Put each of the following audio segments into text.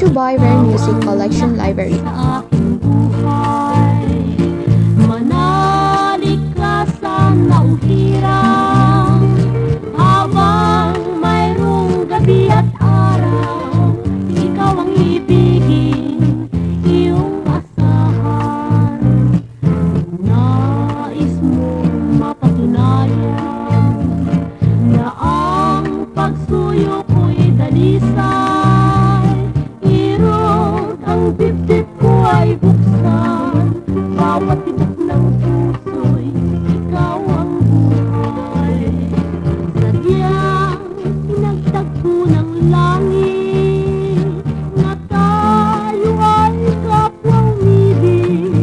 to buy Rare Music Collection Library. Sa aking buhay, manalig ka sa nauhirang, habang mayroong gabi at araw, ikaw ang ibigin, iyong asahan. Nais mong mapatunayan na ang pagsuyo ko'y dalisay, irot ang dibdib ko ay buksan, bawat tibok ng puso'y ikaw ang buhay. Sadyang pinagtagpo ng langit na tayo ay kapwang umibig,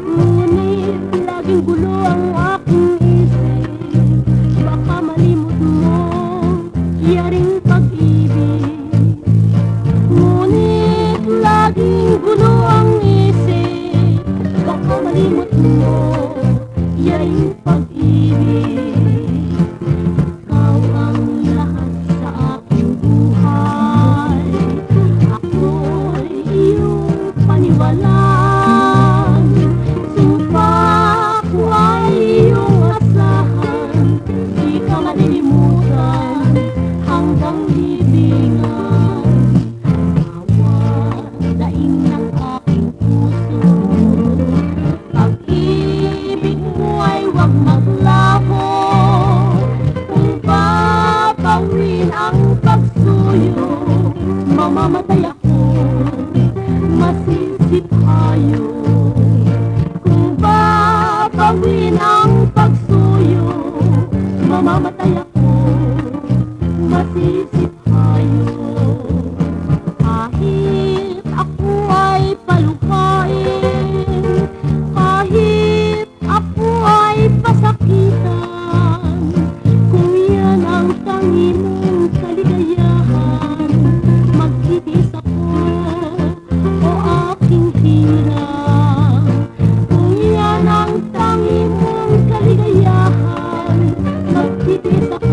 ngunit laging gulo ang aking isip, baka malimot mo yaring pag-ibig. Ngunit laging gulo ang isip, baka malimot mo yaring pag-ibig. Ikaw ang lahat sa aking buhay, ako'y iyong paniwalaan, sumpa ko ay iyong asahan, di ka malilimutan hanggang libingan. Bawat daing ng aking puso, pag-ibig mo ay huwag maglaho. Kung babawin ang pagsuyo, mamamatay ako, masisip tayo. Kung babawin ang pagsuyo, mamamatay ako, masisip tayo. Kahit ako ay palukain, kahit ako ay pasakitan, kung yan ang tangi mong kaligayahan, magtitiis ako o aking hirap. Kung yan ang tangi mong kaligayahan, magtitiis ako